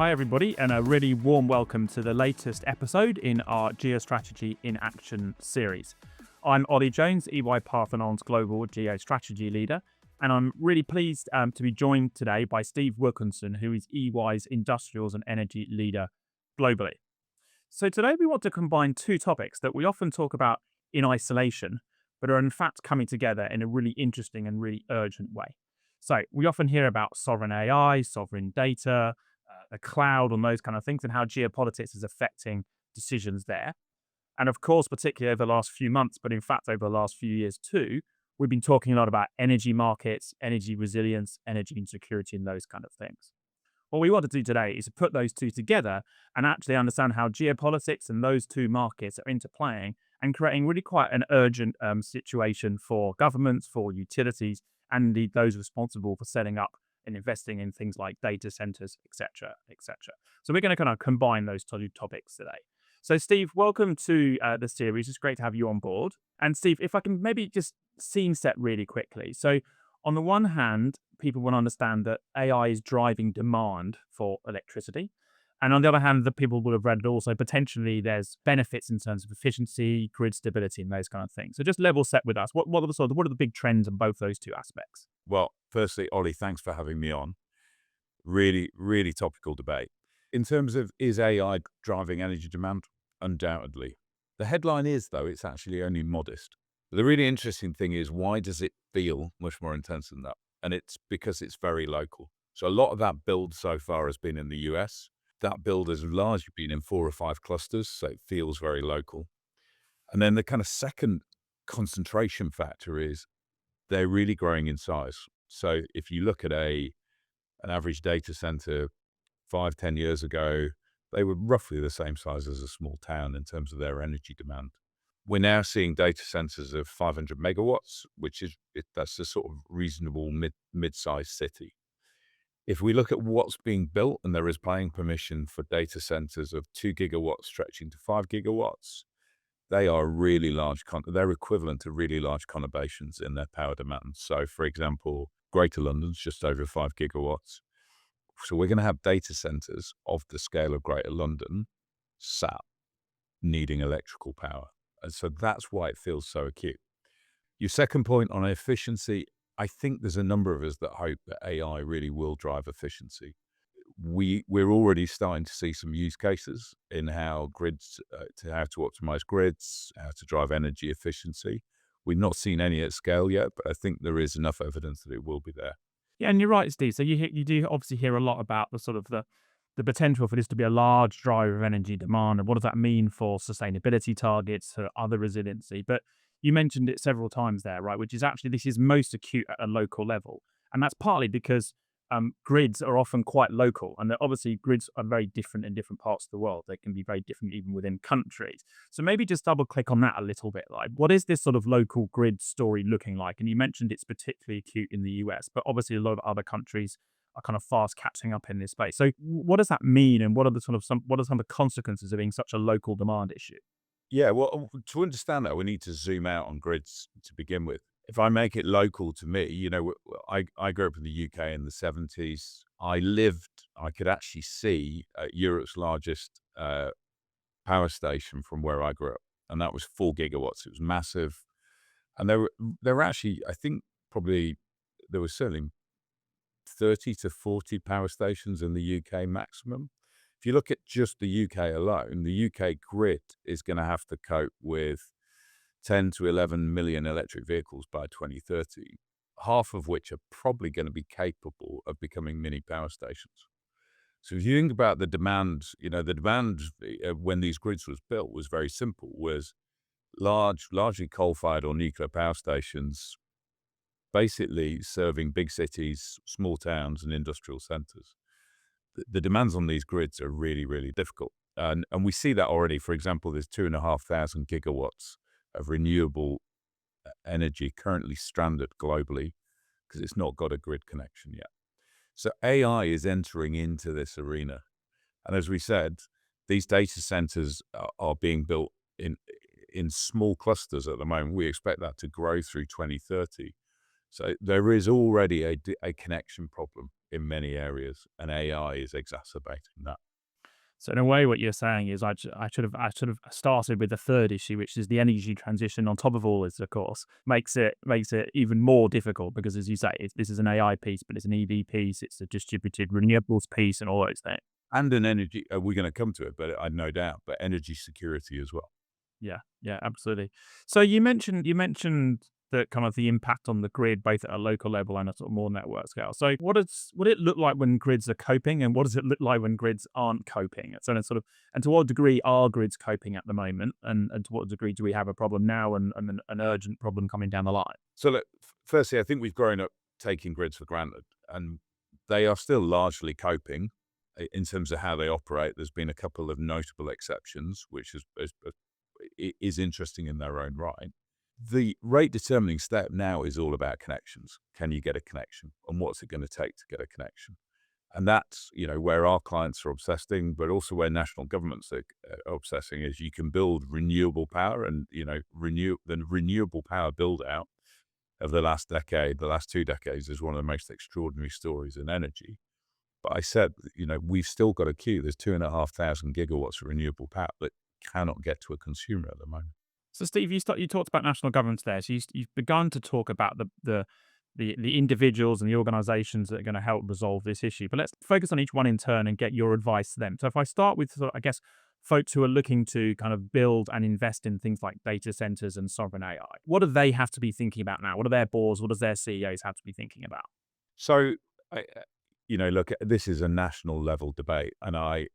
Hi, everybody, and a really warm welcome to the latest episode in our Geostrategy in Action series. I'm Ollie Jones, EY-Parthenon's Global Geostrategy Leader, and I'm really pleased to be joined today by Steve Wilkinson, who is EY's Industrials and Energy Leader globally. So today we want to combine two topics that we often talk about in isolation, but are in fact coming together in a really interesting and really urgent way. So we often hear about sovereign AI, sovereign data, the cloud, and those kind of things, and how geopolitics is affecting decisions there. And of course, particularly over the last few months, but in fact over the last few years too, we've been talking a lot about energy markets, energy resilience, energy insecurity, and those kind of things. What we want to do today is to put those two together and actually understand how geopolitics and those two markets are interplaying and creating really quite an urgent situation for governments, for utilities, and indeed those responsible for setting up and investing in things like data centers, et cetera, et cetera. So we're going to kind of combine those two topics today. So Steve, welcome to the series. It's great to have you on board. And Steve, if I can maybe just scene set really quickly. So on the one hand, people will understand that AI is driving demand for electricity. And on the other hand, the people will have read it also, potentially there's benefits in terms of efficiency, grid stability, and those kind of things. So just level set with us. What are the big trends in both those two aspects? Well, firstly, Ollie, thanks for having me on. Really, really topical debate. In terms of, is AI driving energy demand? Undoubtedly. The headline is, though, it's actually only modest. The really interesting thing is, why does it feel much more intense than that? And it's because it's very local. So a lot of that build so far has been in the US. That build has largely been in 4 or 5 clusters, so it feels very local. And then the kind of second concentration factor is they're really growing in size. So if you look at an average data center 5-10 years ago, they were roughly the same size as a small town in terms of their energy demand. We're now seeing data centers of 500 megawatts, that's a sort of reasonable mid-sized city. If we look at what's being built, and there is planning permission for data centers of 2 gigawatts stretching to 5 gigawatts, they are really large. They're equivalent to really large conurbations in their power demand. So, for example, Greater London's just over 5 gigawatts. So we're going to have data centers of the scale of Greater London sat needing electrical power. And so that's why it feels so acute. Your second point on efficiency, I think there's a number of us that hope that AI really will drive efficiency. We're already starting to see some use cases in how how to optimize grids, how to drive energy efficiency. We've not seen any at scale yet, but I think there is enough evidence that it will be there. Yeah, and you're right, Steve. So you do obviously hear a lot about the sort of the potential for this to be a large driver of energy demand, and what does that mean for sustainability targets, for other resiliency. But you mentioned it several times there, right? Which is actually this is most acute at a local level, and that's partly because grids are often quite local, and obviously grids are very different in different parts of the world. They can be very different even within countries. So maybe just double click on that a little bit. Like, what is this sort of local grid story looking like? And you mentioned it's particularly acute in the US, but obviously a lot of other countries are kind of fast catching up in this space. So what does that mean, and what are some of the consequences of being such a local demand issue? Yeah, well, to understand that, we need to zoom out on grids to begin with. If I make it local to me, I grew up in the UK in the 70s. I could actually see Europe's largest power station from where I grew up, and that was 4 gigawatts. It was massive. And there were actually, I think probably, there was certainly 30 to 40 power stations in the UK maximum. If you look at just the UK alone, the UK grid is going to have to cope with 10 to 11 million electric vehicles by 2030, half of which are probably going to be capable of becoming mini power stations. So if you think about the demand, when these grids was built was very simple, was largely coal-fired or nuclear power stations, basically serving big cities, small towns, and industrial centers. The demands on these grids are really, really difficult. And we see that already. For example, there's 2,500 gigawatts of renewable energy currently stranded globally because it's not got a grid connection yet. So AI is entering into this arena. And as we said, these data centers are being built in small clusters at the moment. We expect that to grow through 2030. So there is already a connection problem. in many areas, and AI is exacerbating that. So in a way, what you're saying is I should have started with the third issue, which is the energy transition. On top of all this, of course, makes it even more difficult because, as you say, this is an AI piece, but it's an EV piece, it's a distributed renewables piece, and all those things. And an energy, we're going to come to it, but I no doubt, but energy security as well. Yeah, yeah, absolutely. So you mentioned the kind of the impact on the grid, both at a local level and a sort of more network scale. So what it look like when grids are coping, and what does it look like when grids aren't coping? So it's sort of, and to what degree are grids coping at the moment, and to what degree do we have a problem now and an urgent problem coming down the line? So, look, firstly, I think we've grown up taking grids for granted, and they are still largely coping in terms of how they operate. There's been a couple of notable exceptions, which is interesting in their own right. The rate determining step now is all about connections. Can you get a connection? And what's it going to take to get a connection? And that's, where our clients are obsessing, but also where national governments are obsessing is you can build renewable power and, the renewable power build out of the last decade, the last 2 decades is one of the most extraordinary stories in energy. But I said, we've still got a queue. There's 2,500 gigawatts of renewable power that cannot get to a consumer at the moment. So, Steve, you talked about national governments there. So you've begun to talk about the individuals and the organisations that are going to help resolve this issue. But let's focus on each one in turn and get your advice to them. So, if I start with, sort of, I guess, folks who are looking to kind of build and invest in things like data centres and sovereign AI, what do they have to be thinking about now? What are their boards? What does their CEOs have to be thinking about? So, look, this is a national level debate, and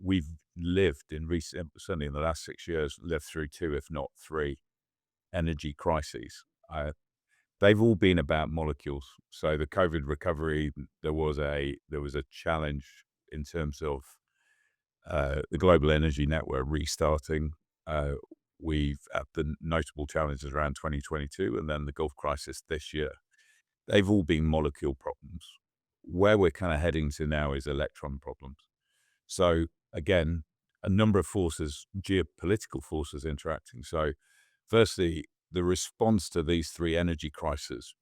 we've lived in recent, certainly in the last 6 years, lived through 2, if not 3, energy crises. They've all been about molecules. So the COVID recovery, there was a challenge in terms of the global energy network restarting. We've had the notable challenges around 2022, and then the Gulf crisis this year. They've all been molecule problems. Where we're kind of heading to now is electron problems. So again, a number of forces, geopolitical forces interacting. So firstly, the response to these 3 energy crises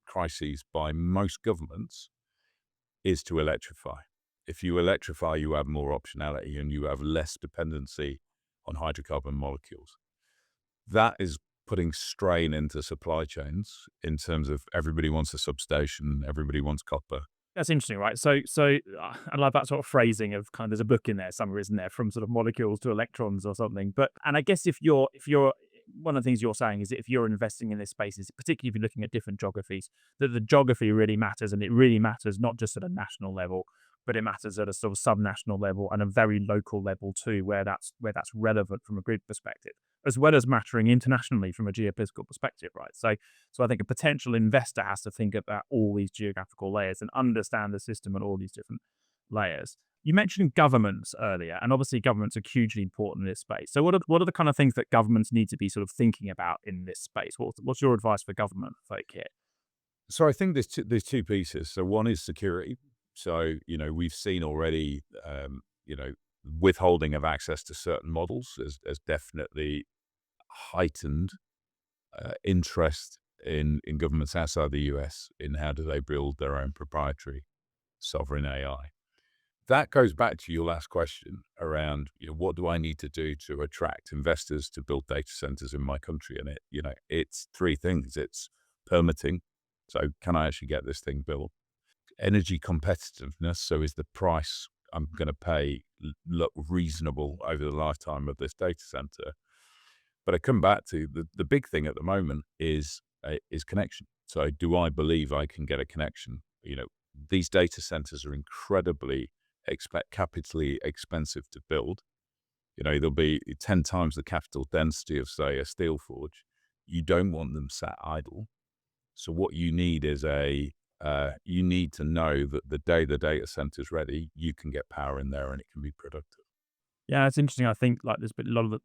by most governments is to electrify. If you electrify, you have more optionality and you have less dependency on hydrocarbon molecules. That is putting strain into supply chains in terms of everybody wants a substation, everybody wants copper. That's interesting, right? I love that sort of phrasing of kind of, there's a book in there somewhere, isn't there, from sort of molecules to electrons or something. But, and I guess if you're one of the things you're saying is that if you're investing in this space, is particularly if you're looking at different geographies, that the geography really matters, and it really matters not just at a national level, but it matters at a sort of subnational level and a very local level too, where that's relevant from a grid perspective, as well as mattering internationally from a geopolitical perspective, right? So I think a potential investor has to think about all these geographical layers and understand the system and all these different layers. You mentioned governments earlier, and obviously governments are hugely important in this space. So what are the kind of things that governments need to be sort of thinking about in this space? What's your advice for government folk here? So I think there's 2 pieces. So one is security. So, we've seen already, withholding of access to certain models has definitely heightened interest in governments outside the US in how do they build their own proprietary sovereign AI. That goes back to your last question around, what do I need to do to attract investors to build data centers in my country? And it's 3 things. It's permitting. So can I actually get this thing built? Energy competitiveness. So is the price I'm going to pay look reasonable over the lifetime of this data center? But I come back to the big thing at the moment is connection. So do I believe I can get a connection? These data centers are incredibly capitally expensive to build. There'll be 10 times the capital density of, say, a steel forge. You don't want them sat idle. So what you need is you need to know that the day the data center is ready, you can get power in there and it can be productive. Yeah, it's interesting. I think like there's been a lot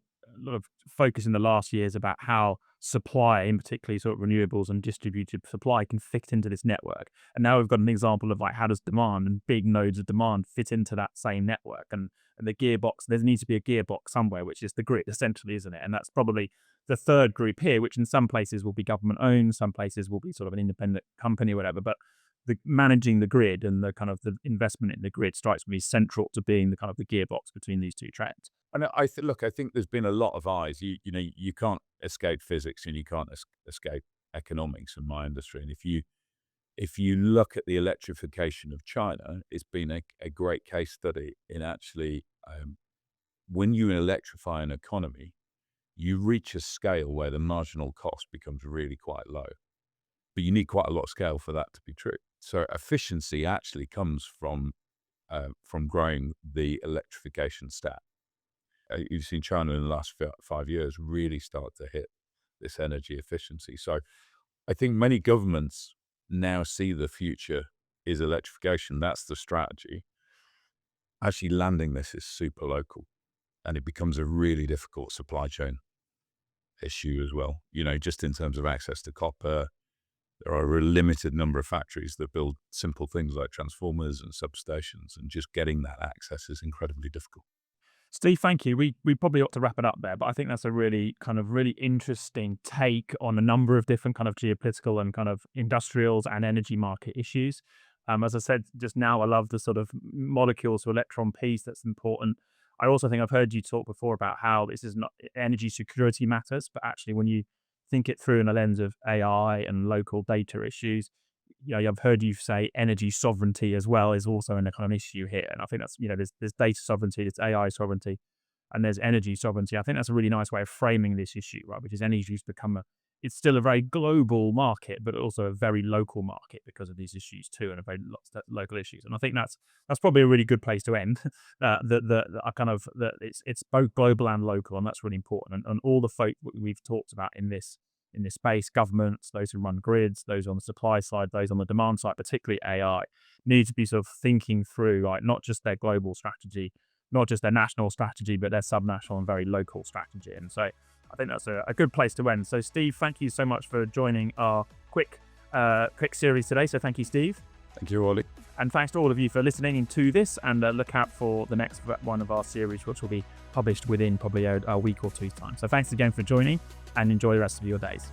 of focus in the last years about how supply, in particularly sort of renewables and distributed supply, can fit into this network. And now we've got an example of like how does demand and big nodes of demand fit into that same network, and the gearbox. There needs to be a gearbox somewhere, which is the grid, essentially, isn't it? And that's probably the third group here, which in some places will be government owned, some places will be sort of an independent company, or whatever. But the managing the grid and the kind of the investment in the grid strikes me central to being the kind of the gearbox between these two trends. And look, I think there's been a lot of eyes. You can't escape physics and you can't escape economics in my industry. And if you look at the electrification of China, it's been a great case study in actually when you electrify an economy, you reach a scale where the marginal cost becomes really quite low. But you need quite a lot of scale for that to be true. So efficiency actually comes from growing the electrification stack. You've seen China in the last 5 years really start to hit this energy efficiency. So I think many governments now see the future is electrification. That's the strategy. Actually landing this is super local, and it becomes a really difficult supply chain issue as well. Just in terms of access to copper, there are a limited number of factories that build simple things like transformers and substations, and just getting that access is incredibly difficult. Steve, thank you. We probably ought to wrap it up there, but I think that's a really interesting take on a number of different kind of geopolitical and kind of industrials and energy market issues. As I said just now, I love the sort of molecules to electron piece that's important. I also think I've heard you talk before about how this is not energy security matters, but actually when you think it through in a lens of AI and local data issues, I've heard you say energy sovereignty as well is also a kind of issue here. And I think that's, there's data sovereignty, there's AI sovereignty, and there's energy sovereignty. I think that's a really nice way of framing this issue, right? Which is energy's become it's still a very global market, but also a very local market because of these issues too, and a very lots of local issues. And I think that's probably a really good place to end. It's both global and local, and that's really important. And all the folk we've talked about in this space, governments, those who run grids, those on the supply side, those on the demand side, particularly AI, need to be sort of thinking through, right, not just their global strategy, not just their national strategy, but their subnational and very local strategy. And so I think that's a good place to end. So Steve, thank you so much for joining our quick series today. So thank you, Steve. Thank you, Ollie. And thanks to all of you for listening to this, and look out for the next one of our series, which will be published within probably a week or two's time. So thanks again for joining, and enjoy the rest of your days.